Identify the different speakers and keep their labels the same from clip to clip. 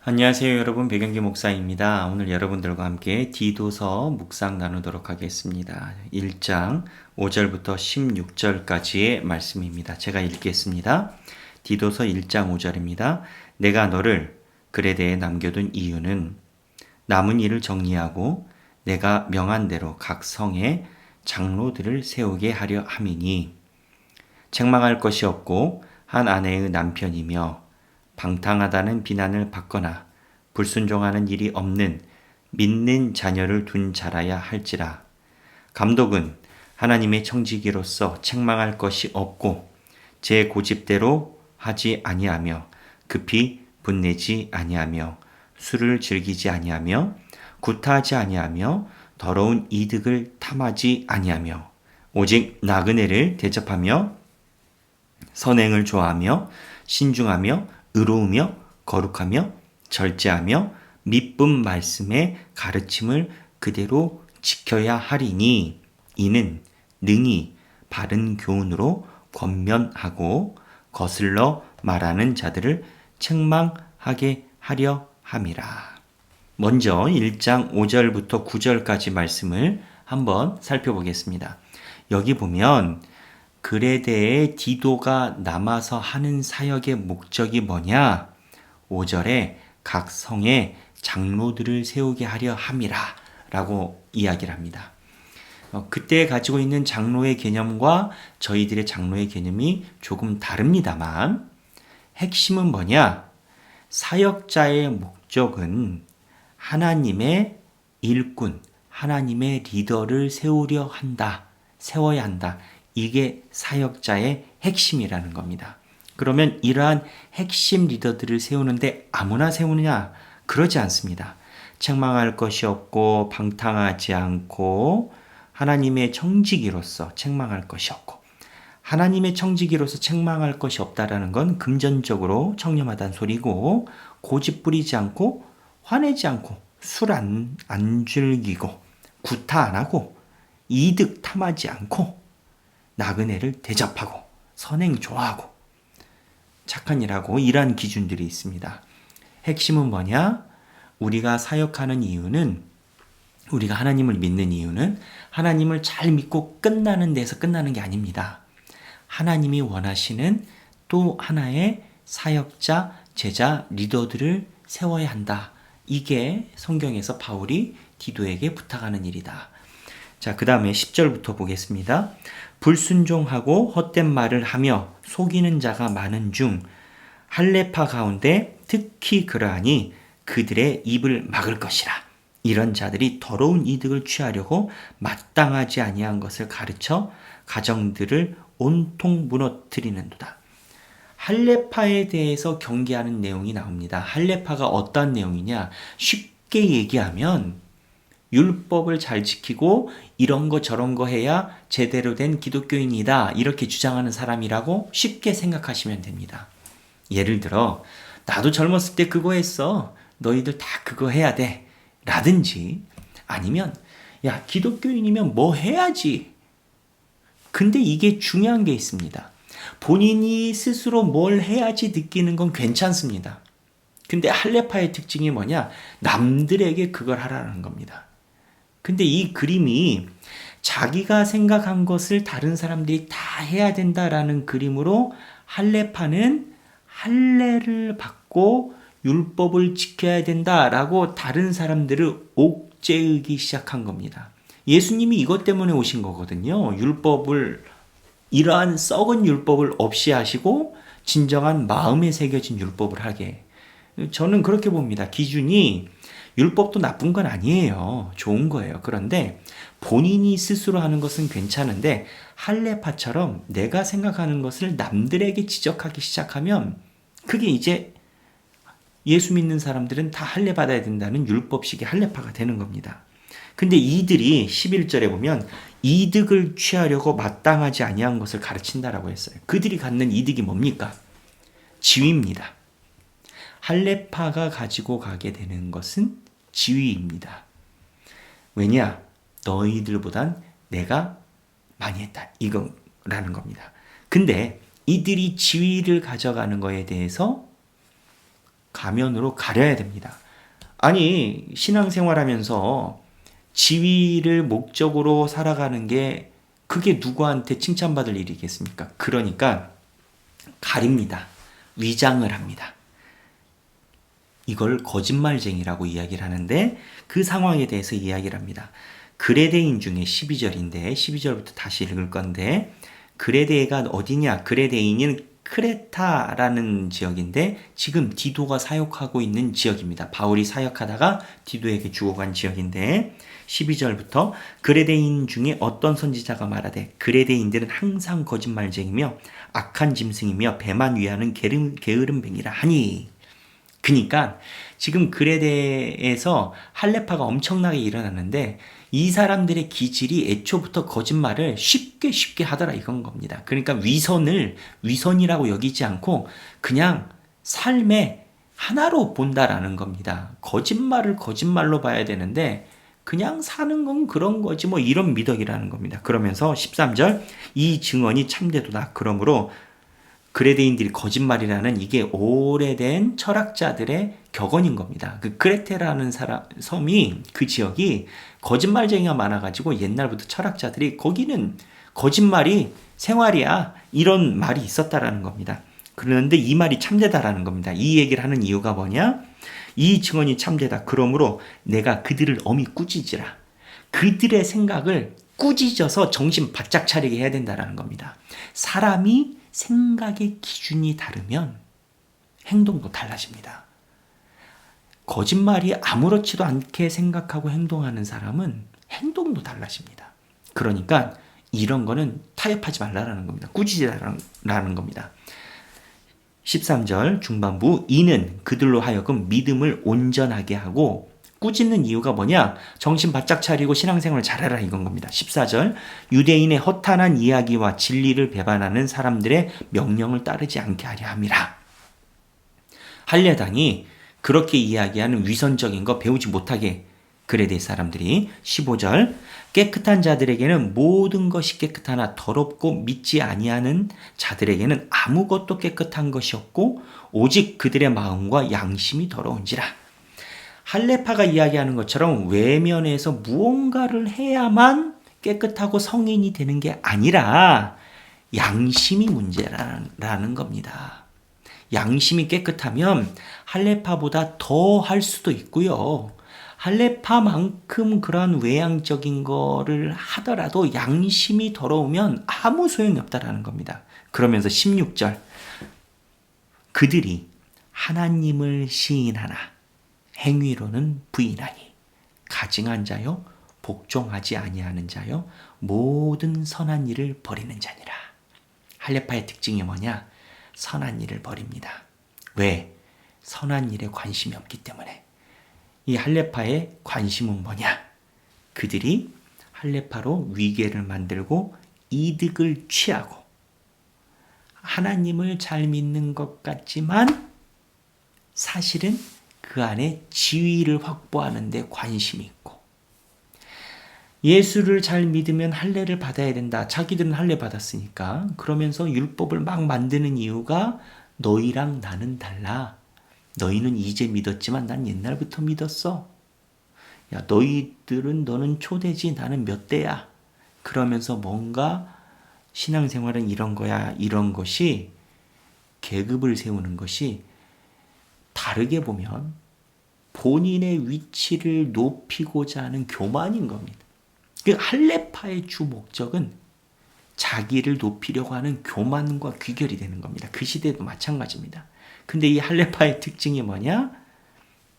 Speaker 1: 안녕하세요 여러분, 백영기 목사입니다. 오늘 여러분들과 함께 디도서 묵상 나누도록 하겠습니다. 1장 5절부터 16절까지의 말씀입니다. 제가 읽겠습니다. 디도서 1장 5절입니다. 내가 너를 그레데에 남겨둔 이유는 남은 일을 정리하고 내가 명한 대로 각 성에 장로들을 세우게 하려 함이니 책망할 것이 없고 한 아내의 남편이며 방탕하다는 비난을 받거나 불순종하는 일이 없는 믿는 자녀를 둔 자라야 할지라. 감독은 하나님의 청지기로서 책망할 것이 없고 제 고집대로 하지 아니하며 급히 분내지 아니하며 술을 즐기지 아니하며 구타하지 아니하며 더러운 이득을 탐하지 아니하며 오직 나그네를 대접하며 선행을 좋아하며 신중하며 의로우며 거룩하며 절제하며 미쁜 말씀의 가르침을 그대로 지켜야 하리니 이는 능히 바른 교훈으로 권면하고 거슬러 말하는 자들을 책망하게 하려 함이라. 먼저 1장 5절부터 9절까지 말씀을 한번 살펴보겠습니다. 여기 보면 그레데에 디도가 남아서 하는 사역의 목적이 뭐냐? 5절에 각 성에 장로들을 세우게 하려 함이라 라고 이야기를 합니다. 그때 가지고 있는 장로의 개념과 저희들의 장로의 개념이 조금 다릅니다만 핵심은 뭐냐? 사역자의 목적은 하나님의 일꾼, 하나님의 리더를 세워야 한다. 이게 사역자의 핵심이라는 겁니다. 그러면 이러한 핵심 리더들을 세우는데 아무나 세우느냐? 그러지 않습니다. 책망할 것이 없고 방탕하지 않고 하나님의 청지기로서 책망할 것이 없고 하나님의 청지기로서 책망할 것이 없다라는 건 금전적으로 청렴하다는 소리고 고집 부리지 않고 화내지 않고 술 안 즐기고 구타 안 하고 이득 탐하지 않고 나그네를 대접하고 선행 좋아하고 착한 일하고 이러한 기준들이 있습니다. 핵심은 뭐냐? 우리가 사역하는 이유는 우리가 하나님을 믿는 이유는 하나님을 잘 믿고 끝나는 데서 끝나는 게 아닙니다. 하나님이 원하시는 또 하나의 사역자, 제자, 리더들을 세워야 한다. 이게 성경에서 바울이 디도에게 부탁하는 일이다. 자, 그 다음에 10절부터 보겠습니다. 불순종하고 헛된 말을 하며 속이는 자가 많은 중 할례파 가운데 특히 그러하니 그들의 입을 막을 것이라. 이런 자들이 더러운 이득을 취하려고 마땅하지 아니한 것을 가르쳐 가정들을 온통 무너뜨리는도다. 할례파에 대해서 경계하는 내용이 나옵니다. 할례파가 어떤 내용이냐? 쉽게 얘기하면 율법을 잘 지키고 이런 거 저런 거 해야 제대로 된 기독교인이다 이렇게 주장하는 사람이라고 쉽게 생각하시면 됩니다. 예를 들어 나도 젊었을 때 그거 했어. 너희들 다 그거 해야 돼. 라든지 아니면 야 기독교인이면 뭐 해야지. 근데 이게 중요한 게 있습니다. 본인이 스스로 뭘 해야지 느끼는 건 괜찮습니다. 근데 할례파의 특징이 뭐냐? 남들에게 그걸 하라는 겁니다. 근데 이 그림이 자기가 생각한 것을 다른 사람들이 다 해야 된다라는 그림으로 할례파는 할례를 받고 율법을 지켜야 된다라고 다른 사람들을 옥죄이기 시작한 겁니다. 예수님이 이것 때문에 오신 거거든요. 이러한 썩은 율법을 없이 하시고 진정한 마음에 새겨진 율법을 하게. 저는 그렇게 봅니다. 기준이 율법도 나쁜 건 아니에요. 좋은 거예요. 그런데 본인이 스스로 하는 것은 괜찮은데 할례파처럼 내가 생각하는 것을 남들에게 지적하기 시작하면 그게 이제 예수 믿는 사람들은 다 할례 받아야 된다는 율법식의 할례파가 되는 겁니다. 근데 이들이 11절에 보면 이득을 취하려고 마땅하지 아니한 것을 가르친다라고 했어요. 그들이 갖는 이득이 뭡니까? 지위입니다. 할례파가 가지고 가게 되는 것은 지위입니다. 왜냐? 너희들보단 내가 많이 했다. 이거라는 겁니다. 근데 이들이 지위를 가져가는 거에 대해서 가면으로 가려야 됩니다. 아니, 신앙생활하면서 지위를 목적으로 살아가는 게 그게 누구한테 칭찬받을 일이겠습니까? 그러니까 가립니다. 위장을 합니다. 이걸 거짓말쟁이라고 이야기를 하는데 그 상황에 대해서 이야기를 합니다. 그레데인 중에 12절인데 12절부터 다시 읽을 건데 그레데가 어디냐? 그레데인은 크레타라는 지역인데 지금 디도가 사역하고 있는 지역입니다. 바울이 사역하다가 디도에게 주고 간 지역인데 12절부터 그레데인 중에 어떤 선지자가 말하되 그레데인들은 항상 거짓말쟁이며 악한 짐승이며 배만 위하는 게으른 뱅이라 하니. 그러니까 지금 그레데에서 할레파가 엄청나게 일어났는데 이 사람들의 기질이 애초부터 거짓말을 쉽게 하더라 이건 겁니다. 그러니까 위선이라고 여기지 않고 그냥 삶의 하나로 본다라는 겁니다. 거짓말을 거짓말로 봐야 되는데 그냥 사는 건 그런 거지 뭐 이런 미덕이라는 겁니다. 그러면서 13절 이 증언이 참되도다. 그러므로 그레데인들이 거짓말이라는 이게 오래된 철학자들의 격언인 겁니다. 그 크레테라는 섬이 그 지역이 거짓말쟁이가 많아가지고 옛날부터 철학자들이 거기는 거짓말이 생활이야 이런 말이 있었다라는 겁니다. 그런데 이 말이 참되다라는 겁니다. 이 얘기를 하는 이유가 뭐냐? 이 증언이 참되다. 그러므로 내가 그들을 엄히 꾸짖으라. 그들의 생각을 꾸짖어서 정신 바짝 차리게 해야 된다라는 겁니다. 사람이 생각의 기준이 다르면 행동도 달라집니다. 거짓말이 아무렇지도 않게 생각하고 행동하는 사람은 행동도 달라집니다. 그러니까 이런 거는 타협하지 말라라는 겁니다. 꾸짖으라는 겁니다. 13절 중반부 이는 그들로 하여금 믿음을 온전하게 하고 꾸짖는 이유가 뭐냐? 정신 바짝 차리고 신앙생활을 잘해라 이건 겁니다. 14절 유대인의 허탄한 이야기와 진리를 배반하는 사람들의 명령을 따르지 않게 하려 함이라. 할례당이 그렇게 이야기하는 위선적인 거 배우지 못하게 그레데 사람들이 15절 깨끗한 자들에게는 모든 것이 깨끗하나 더럽고 믿지 아니하는 자들에게는 아무것도 깨끗한 것이 없고 오직 그들의 마음과 양심이 더러운지라. 할레파가 이야기하는 것처럼 외면에서 무언가를 해야만 깨끗하고 성인이 되는 게 아니라 양심이 문제라는 겁니다. 양심이 깨끗하면 할레파보다 더 할 수도 있고요. 할레파만큼 그런 외향적인 거를 하더라도 양심이 더러우면 아무 소용이 없다라는 겁니다. 그러면서 16절 그들이 하나님을 시인하나 행위로는 부인하니 가증한 자요 복종하지 아니하는 자요 모든 선한 일을 버리는 자니라. 할레파의 특징이 뭐냐? 선한 일을 버립니다. 왜? 선한 일에 관심이 없기 때문에. 이 할레파의 관심은 뭐냐? 그들이 할레파로 위계를 만들고 이득을 취하고 하나님을 잘 믿는 것 같지만 사실은 그 안에 지위를 확보하는 데 관심이 있고 예수를 잘 믿으면 할례를 받아야 된다. 자기들은 할례 받았으니까. 그러면서 율법을 막 만드는 이유가 너희랑 나는 달라. 너희는 이제 믿었지만 난 옛날부터 믿었어. 야, 너는 초대지 나는 몇 대야. 그러면서 뭔가 신앙생활은 이런 거야. 이런 것이 계급을 세우는 것이 다르게 보면 본인의 위치를 높이고자 하는 교만인 겁니다. 그 할레파의 주 목적은 자기를 높이려고 하는 교만과 귀결이 되는 겁니다. 그 시대도 마찬가지입니다. 근데 이 할레파의 특징이 뭐냐?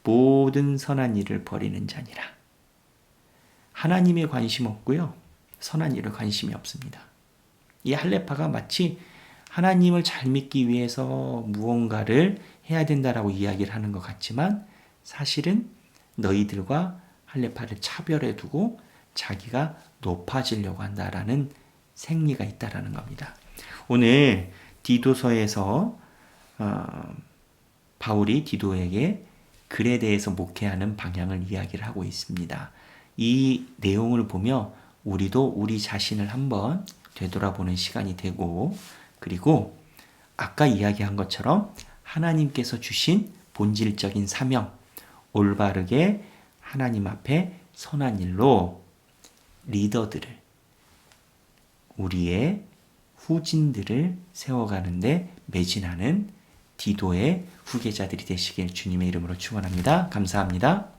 Speaker 1: 모든 선한 일을 버리는 자니라. 하나님에 관심 없고요. 선한 일에 관심이 없습니다. 이 할레파가 마치 하나님을 잘 믿기 위해서 무언가를 해야 된다라고 이야기를 하는 것 같지만 사실은 너희들과 할레파를 차별해 두고 자기가 높아지려고 한다라는 생리가 있다라는 겁니다. 오늘 디도서에서 바울이 디도에게 글에 대해서 목회하는 방향을 이야기를 하고 있습니다. 이 내용을 보며 우리도 우리 자신을 한번 되돌아보는 시간이 되고 그리고 아까 이야기한 것처럼 하나님께서 주신 본질적인 사명, 올바르게 하나님 앞에 선한 일로 리더들을, 우리의 후진들을 세워가는데 매진하는 디도의 후계자들이 되시길 주님의 이름으로 축원합니다. 감사합니다.